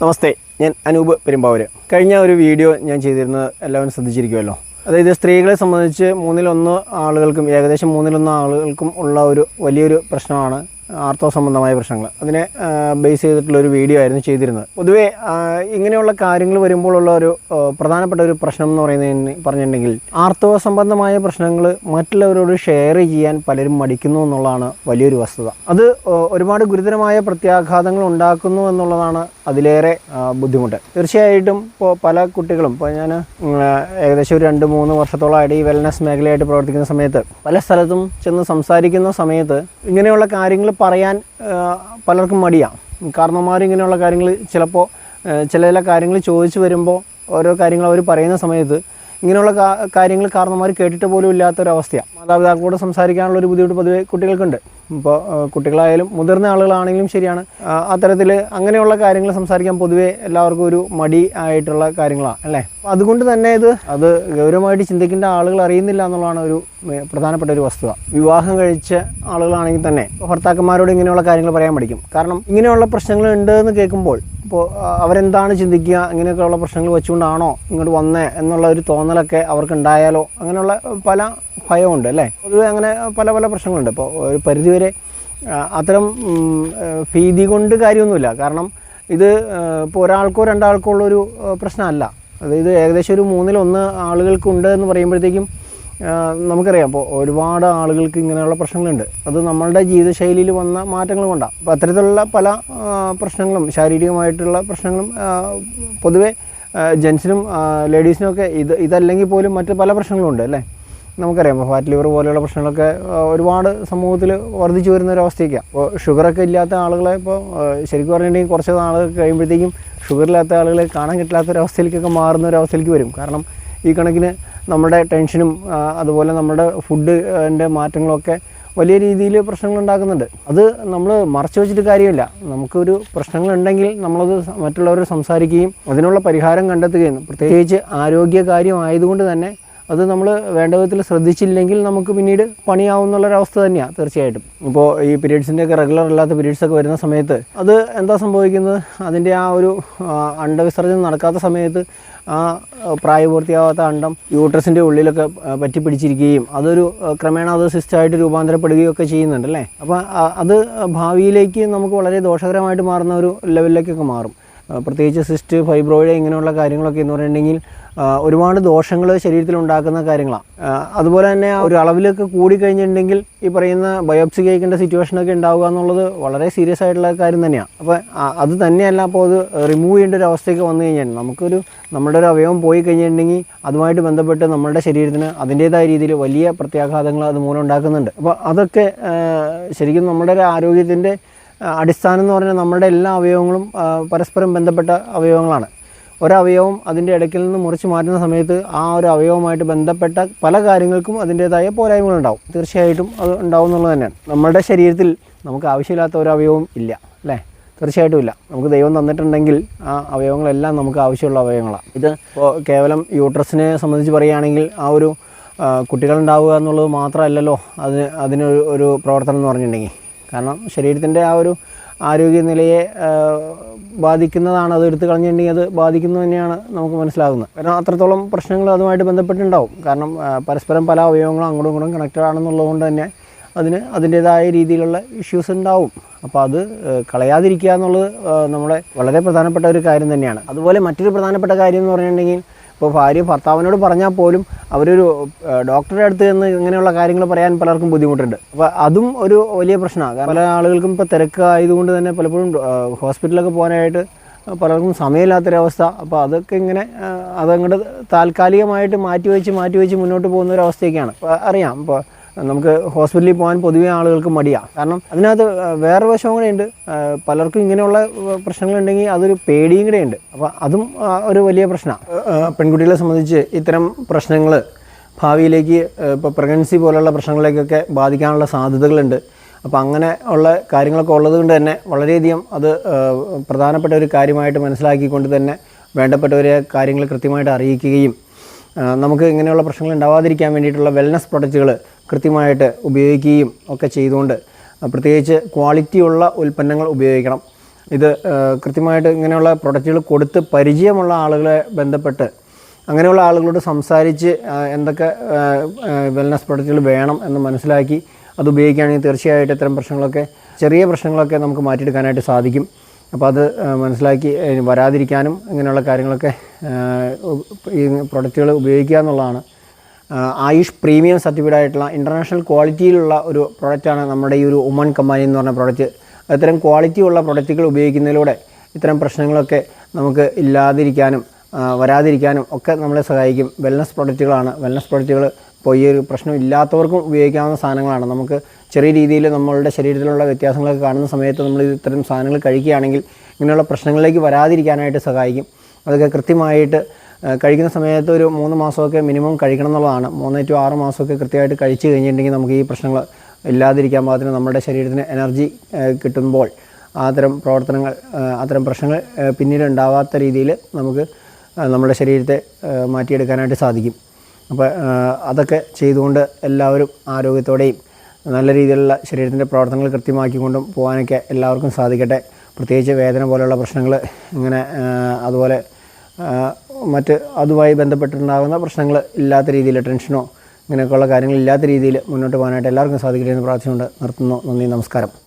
നമസ്തേ, ഞാൻ അനൂപ് പെരുമ്പാവൂർ. കഴിഞ്ഞ ഒരു വീഡിയോ ഞാൻ ചെയ്തിരുന്നത് എല്ലാവരും ശ്രദ്ധിച്ചിരിക്കുമല്ലോ. അതായത് സ്ത്രീകളെ സംബന്ധിച്ച് ഏകദേശം മൂന്നിലൊന്ന് ആളുകൾക്കും ഉള്ള ഒരു വലിയൊരു പ്രശ്നമാണ് ആർത്തവ സംബന്ധമായ പ്രശ്നങ്ങൾ. അതിനെ ബേസ് ചെയ്തിട്ടുള്ളൊരു വീഡിയോ ആയിരുന്നു ചെയ്തിരുന്നത്. പൊതുവേ ഇങ്ങനെയുള്ള കാര്യങ്ങൾ വരുമ്പോഴുള്ള ഒരു പ്രധാനപ്പെട്ട ഒരു പ്രശ്നം എന്ന് പറഞ്ഞിട്ടുണ്ടെങ്കിൽ ആർത്തവ സംബന്ധമായ പ്രശ്നങ്ങൾ മറ്റുള്ളവരോട് ഷെയർ ചെയ്യാൻ പലരും മടിക്കുന്നു എന്നുള്ളതാണ് വലിയൊരു വസ്തുത. അത് ഒരുപാട് ഗുരുതരമായ പ്രത്യാഘാതങ്ങൾ ഉണ്ടാക്കുന്നു എന്നുള്ളതാണ് അതിലേറെ ബുദ്ധിമുട്ട്. തീർച്ചയായിട്ടും ഇപ്പോൾ പല കുട്ടികളും, ഇപ്പോൾ ഞാൻ ഏകദേശം ഒരു 2-3 വർഷത്തോളമായിട്ട് ഈ വെൽനസ് മേഖലയായിട്ട് പ്രവർത്തിക്കുന്ന സമയത്ത് പല സ്ഥലത്തും ചെന്ന് സംസാരിക്കുന്ന സമയത്ത് ഇങ്ങനെയുള്ള കാര്യങ്ങൾ പറയാൻ പലർക്കും മടിയാണ്. കാരണവന്മാർ ഇങ്ങനെയുള്ള കാര്യങ്ങൾ ചിലപ്പോൾ ചില കാര്യങ്ങൾ ചോദിച്ചു വരുമ്പോൾ ഓരോ കാര്യങ്ങൾ അവർ പറയുന്ന സമയത്ത് ഇങ്ങനെയുള്ള കാര്യങ്ങൾ കാരണവന്മാർ കേട്ടിട്ട് പോലും ഇല്ലാത്തൊരവസ്ഥയാണ്. മാതാപിതാക്കളോട് സംസാരിക്കാനുള്ളൊരു ബുദ്ധിമുട്ട് പൊതുവെ കുട്ടികൾക്കുണ്ട്. ഇപ്പോൾ കുട്ടികളായാലും മുതിർന്ന ആളുകളാണെങ്കിലും ശരിയാണ്. അത്തരത്തിൽ അങ്ങനെയുള്ള കാര്യങ്ങൾ സംസാരിക്കാൻ പൊതുവെ എല്ലാവർക്കും ഒരു മടി ആയിട്ടുള്ള കാര്യങ്ങളാണ് അല്ലേ. അതുകൊണ്ട് തന്നെ അത് ഗൗരവമായിട്ട് ചിന്തിക്കേണ്ട ആളുകൾ അറിയുന്നില്ല എന്നുള്ളതാണ് ഒരു പ്രധാനപ്പെട്ട ഒരു വസ്തുത. വിവാഹം കഴിച്ച ആളുകളാണെങ്കിൽ തന്നെ ഭർത്താക്കന്മാരോട് ഇങ്ങനെയുള്ള കാര്യങ്ങൾ പറയാൻ പഠിക്കും. കാരണം ഇങ്ങനെയുള്ള പ്രശ്നങ്ങൾ ഉണ്ട് എന്ന് കേൾക്കുമ്പോൾ ഇപ്പോൾ അവരെന്താണ് ചിന്തിക്കുക, ഇങ്ങനെയൊക്കെയുള്ള പ്രശ്നങ്ങൾ വെച്ചുകൊണ്ടാണോ ഇങ്ങോട്ട് വന്നേ എന്നുള്ള ഒരു തോന്നലൊക്കെ അവർക്കുണ്ടായാലോ, അങ്ങനെയുള്ള പല ഭയമുണ്ട് അല്ലേ. പൊതുവെ അങ്ങനെ പല പ്രശ്നങ്ങളുണ്ട്. ഇപ്പോൾ ഒരു പരിധിവരെ അത്തരം ഭീതി കൊണ്ട് കാര്യമൊന്നുമില്ല. കാരണം ഇത് ഇപ്പോൾ ഒരാൾക്കോ രണ്ടാൾക്കോ ഉള്ളൊരു പ്രശ്നമല്ല. അതായത് ഏകദേശം ഒരു 1/3 ആളുകൾക്കുണ്ട് എന്ന് പറയുമ്പോഴത്തേക്കും നമുക്കറിയാം. അപ്പോൾ ഒരുപാട് ആളുകൾക്ക് ഇങ്ങനെയുള്ള പ്രശ്നങ്ങളുണ്ട്. അത് നമ്മളുടെ ജീവിതശൈലിയിൽ വന്ന മാറ്റങ്ങൾ കൊണ്ടാണ്. അപ്പോൾ അത്തരത്തിലുള്ള പല പ്രശ്നങ്ങളും, ശാരീരികമായിട്ടുള്ള പ്രശ്നങ്ങളും പൊതുവെ ജെൻസിനും ലേഡീസിനുമൊക്കെ ഇതല്ലെങ്കിൽ പോലും മറ്റ് പല പ്രശ്നങ്ങളുണ്ട് അല്ലേ. നമുക്കറിയാം ഇപ്പോൾ ഫാറ്റ് ലിവർ പോലെയുള്ള പ്രശ്നങ്ങളൊക്കെ ഒരുപാട് സമൂഹത്തിൽ വർദ്ധിച്ചു വരുന്ന ഒരവസ്ഥയ്ക്കാണ്. അപ്പോൾ ഷുഗറൊക്കെ ഇല്ലാത്ത ആളുകളെ ഇപ്പോൾ ശരിക്കും പറഞ്ഞിട്ടുണ്ടെങ്കിൽ കുറച്ച് നാളുകൾ കഴിയുമ്പോഴത്തേക്കും ഷുഗറില്ലാത്ത ആളുകളെ കാണാൻ കിട്ടാത്തൊരവസ്ഥയിലേക്കൊക്കെ മാറുന്ന ഒരവസ്ഥയിലേക്ക് വരും. കാരണം ഈ കണക്കിന് നമ്മുടെ ടെൻഷനും അതുപോലെ നമ്മുടെ ഫുഡിൻ്റെ മാറ്റങ്ങളൊക്കെ വലിയ രീതിയിൽ പ്രശ്നങ്ങൾ ഉണ്ടാക്കുന്നുണ്ട്. അത് നമ്മൾ മറച്ചു വെച്ചിട്ട് കാര്യമില്ല. നമുക്കൊരു പ്രശ്നങ്ങളുണ്ടെങ്കിൽ നമ്മളത് മറ്റുള്ളവരോട് സംസാരിക്കുകയും അതിനുള്ള പരിഹാരം കണ്ടെത്തുകയും, പ്രത്യേകിച്ച് ആരോഗ്യകാര്യമായതുകൊണ്ട് തന്നെ അത് നമ്മൾ വേണ്ട വിധത്തിൽ ശ്രദ്ധിച്ചില്ലെങ്കിൽ നമുക്ക് പിന്നീട് പണിയാവുന്നുള്ളൊരവസ്ഥ തന്നെയാണ് തീർച്ചയായിട്ടും. ഇപ്പോൾ ഈ പീരീഡ്സിൻ്റെയൊക്കെ റെഗുലർ അല്ലാത്ത പീരീഡ്സൊക്കെ വരുന്ന സമയത്ത് അത് എന്താ സംഭവിക്കുന്നത്, അതിൻ്റെ ആ ഒരു അണ്ടവിസർജനം നടക്കാത്ത സമയത്ത് ആ പ്രായപൂർത്തിയാവാത്ത അണ്ടം യൂട്രസിൻ്റെ ഉള്ളിലൊക്കെ പറ്റി പിടിച്ചിരിക്കുകയും അതൊരു ക്രമേണ അത് സിസ്റ്റായിട്ട് രൂപാന്തരപ്പെടുകയും ഒക്കെ ചെയ്യുന്നുണ്ട് അല്ലേ. അപ്പോൾ അത് ഭാവിയിലേക്ക് നമുക്ക് വളരെ ദോഷകരമായിട്ട് മാറുന്ന ഒരു ലെവലിലേക്കൊക്കെ മാറും. പ്രത്യേകിച്ച് സിസ്റ്റ്, ഫൈബ്രോയിഡ് ഇങ്ങനെയുള്ള കാര്യങ്ങളൊക്കെ എന്ന് പറഞ്ഞിട്ടുണ്ടെങ്കിൽ ഒരുപാട് ദോഷങ്ങൾ ശരീരത്തിൽ ഉണ്ടാക്കുന്ന കാര്യങ്ങളാണ്. അതുപോലെ തന്നെ ഒരു അളവിലൊക്കെ കൂടിക്കഴിഞ്ഞിട്ടുണ്ടെങ്കിൽ ഈ പറയുന്ന ബയോപ്സി കഴിക്കേണ്ട സിറ്റുവേഷനൊക്കെ ഉണ്ടാവുക എന്നുള്ളത് വളരെ സീരിയസ് ആയിട്ടുള്ള കാര്യം തന്നെയാണ്. അപ്പോൾ അത് തന്നെയല്ല, അപ്പോൾ അത് റിമൂവ് ചെയ്യേണ്ട ഒരു അവസ്ഥയൊക്കെ വന്നു കഴിഞ്ഞാൽ നമ്മുടെ ഒരു അവയവം പോയി കഴിഞ്ഞിട്ടുണ്ടെങ്കിൽ അതുമായിട്ട് ബന്ധപ്പെട്ട് നമ്മുടെ ശരീരത്തിന് അതിൻ്റേതായ രീതിയിൽ വലിയ പ്രത്യാഘാതങ്ങൾ അതുമൂലം ഉണ്ടാക്കുന്നുണ്ട്. അപ്പോൾ അതൊക്കെ ശരിക്കും നമ്മുടെ ഒരു ആരോഗ്യത്തിൻ്റെ അടിസ്ഥാനം എന്ന് പറഞ്ഞാൽ നമ്മുടെ എല്ലാ അവയവങ്ങളും പരസ്പരം ബന്ധപ്പെട്ട അവയവങ്ങളാണ്. ഒരവയവം അതിൻ്റെ ഇടയ്ക്കിൽ നിന്ന് മുറിച്ച് മാറ്റുന്ന സമയത്ത് ആ ഒരു അവയവമായിട്ട് ബന്ധപ്പെട്ട പല കാര്യങ്ങൾക്കും അതിൻ്റേതായ പോരായ്മകളുണ്ടാവും. തീർച്ചയായിട്ടും അത് ഉണ്ടാവും എന്നുള്ളത് തന്നെയാണ്. നമ്മുടെ ശരീരത്തിൽ നമുക്ക് ആവശ്യമില്ലാത്ത ഒരു അവയവവും ഇല്ല അല്ലേ, തീർച്ചയായിട്ടും ഇല്ല. നമുക്ക് ദൈവം തന്നിട്ടുണ്ടെങ്കിൽ ആ അവയവങ്ങളെല്ലാം നമുക്ക് ആവശ്യമുള്ള അവയവങ്ങളാണ്. ഇത് ഇപ്പോൾ കേവലം യൂട്രസിനെ സംബന്ധിച്ച് പറയുകയാണെങ്കിൽ ആ ഒരു കുട്ടികളുണ്ടാവുക എന്നുള്ളത് മാത്രമല്ലല്ലോ അതിനൊരു പ്രവർത്തനം എന്ന് പറഞ്ഞിട്ടുണ്ടെങ്കിൽ. കാരണം ശരീരത്തിൻ്റെ ആ ഒരു ആരോഗ്യനിലയെ ബാധിക്കുന്നതാണ്. അത് എടുത്തു കളഞ്ഞിട്ടുണ്ടെങ്കിൽ അത് ബാധിക്കുന്നത് തന്നെയാണ് നമുക്ക് മനസ്സിലാകുന്നത്. കാരണം അത്രത്തോളം പ്രശ്നങ്ങൾ അതുമായിട്ട് ബന്ധപ്പെട്ടുണ്ടാവും. കാരണം പരസ്പരം പല അവയവങ്ങളും അങ്ങോട്ടും ഇങ്ങോട്ടും കണക്റ്റഡ് ആണെന്നുള്ളത് കൊണ്ട് തന്നെ അതിൻ്റേതായ രീതിയിലുള്ള ഇഷ്യൂസ് ഉണ്ടാവും. അപ്പോൾ അത് കളയാതിരിക്കുക എന്നുള്ളത് നമ്മുടെ വളരെ പ്രധാനപ്പെട്ട ഒരു കാര്യം തന്നെയാണ്. അതുപോലെ മറ്റൊരു പ്രധാനപ്പെട്ട കാര്യം എന്ന് പറഞ്ഞിട്ടുണ്ടെങ്കിൽ, ഇപ്പോൾ ഭാര്യ ഭർത്താവിനോട് പറഞ്ഞാൽ പോലും അവരൊരു ഡോക്ടറുടെ അടുത്ത് നിന്ന് ഇങ്ങനെയുള്ള കാര്യങ്ങൾ പറയാൻ പലർക്കും ബുദ്ധിമുട്ടുണ്ട്. അപ്പോൾ അതും ഒരു വലിയ പ്രശ്നമാണ്. പല ആളുകൾക്കും ഇപ്പോൾ തിരക്ക് ആയതുകൊണ്ട് തന്നെ പലപ്പോഴും ഹോസ്പിറ്റലിലൊക്കെ പോകാനായിട്ട് പലർക്കും സമയമില്ലാത്തൊരവസ്ഥ. അപ്പോൾ അതൊക്കെ ഇങ്ങനെ അതങ്ങോട്ട് താൽക്കാലികമായിട്ട് മാറ്റി വെച്ച് മുന്നോട്ട് പോകുന്ന ഒരു അവസ്ഥയൊക്കെയാണ്. അപ്പോൾ അറിയാം, ഇപ്പോൾ നമുക്ക് ഹോസ്പിറ്റലിൽ പോകാൻ പൊതുവെ ആളുകൾക്ക് മടിയാണ്. കാരണം അതിനകത്ത് വേറെ വശവും കൂടെ ഉണ്ട്. പലർക്കും ഇങ്ങനെയുള്ള പ്രശ്നങ്ങളുണ്ടെങ്കിൽ അതൊരു പേടിയും കൂടെ ഉണ്ട്. അപ്പോൾ അതും ഒരു വലിയ പ്രശ്നമാണ്. പെൺകുട്ടികളെ സംബന്ധിച്ച് ഇത്തരം പ്രശ്നങ്ങൾ ഭാവിയിലേക്ക് ഇപ്പോൾ പ്രഗ്നൻസി പോലുള്ള പ്രശ്നങ്ങളിലേക്കൊക്കെ ബാധിക്കാനുള്ള സാധ്യതകളുണ്ട്. അപ്പോൾ അങ്ങനെ ഉള്ള കാര്യങ്ങളൊക്കെ ഉള്ളത് കൊണ്ട് തന്നെ വളരെയധികം അത് പ്രധാനപ്പെട്ട ഒരു കാര്യമായിട്ട് മനസ്സിലാക്കിക്കൊണ്ട് തന്നെ വേണ്ടപ്പെട്ടവരെ കാര്യങ്ങൾ കൃത്യമായിട്ട് അറിയിക്കുകയും നമുക്ക് ഇങ്ങനെയുള്ള പ്രശ്നങ്ങൾ ഉണ്ടാവാതിരിക്കാൻ വേണ്ടിയിട്ടുള്ള വെൽനസ് പ്രൊഡക്റ്റുകൾ കൃത്യമായിട്ട് ഉപയോഗിക്കുകയും ഒക്കെ ചെയ്തുകൊണ്ട് പ്രത്യേകിച്ച് ക്വാളിറ്റിയുള്ള ഉൽപ്പന്നങ്ങൾ ഉപയോഗിക്കണം. ഇത് കൃത്യമായിട്ട് ഇങ്ങനെയുള്ള പ്രൊഡക്റ്റുകൾ കൊടുത്ത് പരിചയമുള്ള ആളുകളെ ബന്ധപ്പെട്ട് അങ്ങനെയുള്ള ആളുകളോട് സംസാരിച്ച് എന്തൊക്കെ വെൽനസ് പ്രൊഡക്റ്റുകൾ വേണം എന്ന് മനസ്സിലാക്കി അത് ഉപയോഗിക്കുകയാണെങ്കിൽ തീർച്ചയായിട്ടും ഇത്തരം പ്രശ്നങ്ങളൊക്കെ ചെറിയ പ്രശ്നങ്ങളൊക്കെ നമുക്ക് മാറ്റിയെടുക്കാനായിട്ട് സാധിക്കും. അപ്പോൾ അത് മനസ്സിലാക്കി വരാതിരിക്കാനും ഇങ്ങനെയുള്ള കാര്യങ്ങളൊക്കെ ഈ പ്രൊഡക്റ്റുകൾ ഉപയോഗിക്കുക എന്നുള്ളതാണ്. ആയുഷ് പ്രീമിയം സർട്ടിഫൈഡ് ആയിട്ടുള്ള ഇൻ്റർനാഷണൽ ക്വാളിറ്റിയിലുള്ള ഒരു പ്രൊഡക്റ്റാണ് നമ്മുടെ ഈ ഒരു ഉമൺ കമ്പാനി എന്ന് പറഞ്ഞ പ്രൊഡക്റ്റ്. അത്തരം ക്വാളിറ്റി ഉള്ള പ്രൊഡക്റ്റുകൾ ഉപയോഗിക്കുന്നതിലൂടെ ഇത്തരം പ്രശ്നങ്ങളൊക്കെ നമുക്ക് ഇല്ലാതിരിക്കാനും വരാതിരിക്കാനും ഒക്കെ നമ്മളെ സഹായിക്കും. വെൽനസ് പ്രൊഡക്റ്റുകളാണ്. വെൽനസ് പ്രൊഡക്റ്റുകൾ ഇപ്പോൾ ഈ ഒരു പ്രശ്നം ഇല്ലാത്തവർക്കും ഉപയോഗിക്കാവുന്ന സാധനങ്ങളാണ്. നമുക്ക് ചെറിയ രീതിയിൽ നമ്മളുടെ ശരീരത്തിലുള്ള വ്യത്യാസങ്ങളൊക്കെ കാണുന്ന സമയത്ത് നമ്മൾ ഇത്തരം സാധനങ്ങൾ കഴിക്കുകയാണെങ്കിൽ ഇങ്ങനെയുള്ള പ്രശ്നങ്ങളിലേക്ക് വരാതിരിക്കാനായിട്ട് സഹായിക്കും. അതൊക്കെ കൃത്യമായിട്ട് കഴിക്കുന്ന സമയത്ത് ഒരു 3 മാസമൊക്കെ മിനിമം കഴിക്കണം എന്നുള്ളതാണ്. 3 to 6 മാസമൊക്കെ കൃത്യമായിട്ട് കഴിച്ച് കഴിഞ്ഞിട്ടുണ്ടെങ്കിൽ നമുക്ക് ഈ പ്രശ്നങ്ങൾ ഇല്ലാതിരിക്കാൻ പാകത്തിന് നമ്മുടെ ശരീരത്തിന് എനർജി കിട്ടുമ്പോൾ അത്തരം പ്രവർത്തനങ്ങൾ അത്തരം പ്രശ്നങ്ങൾ പിന്നീട് ഉണ്ടാവാത്ത രീതിയിൽ നമുക്ക് നമ്മുടെ ശരീരത്തെ മാറ്റിയെടുക്കാനായിട്ട് സാധിക്കും. അപ്പോൾ അതൊക്കെ ചെയ്തുകൊണ്ട് എല്ലാവരും ആരോഗ്യത്തോടെയും നല്ല രീതിയിലുള്ള ശരീരത്തിൻ്റെ പ്രവർത്തനങ്ങൾ കൃത്യമാക്കിക്കൊണ്ടും പോകാനൊക്കെ എല്ലാവർക്കും സാധിക്കട്ടെ. പ്രത്യേകിച്ച് വേദന പോലെയുള്ള പ്രശ്നങ്ങൾ ഇങ്ങനെ അതുപോലെ മറ്റ് അതുമായി ബന്ധപ്പെട്ടുണ്ടാകുന്ന പ്രശ്നങ്ങൾ ഇല്ലാത്ത രീതിയിൽ ടെൻഷനോ ഇങ്ങനെയൊക്കെയുള്ള കാര്യങ്ങൾ ഇല്ലാത്ത രീതിയിൽ മുന്നോട്ട് പോകാനായിട്ട് എല്ലാവർക്കും സാധിക്കട്ടെ എന്ന് പ്രാർത്ഥിച്ചുകൊണ്ട് നിർത്തുന്നു. നന്ദി, നമസ്കാരം.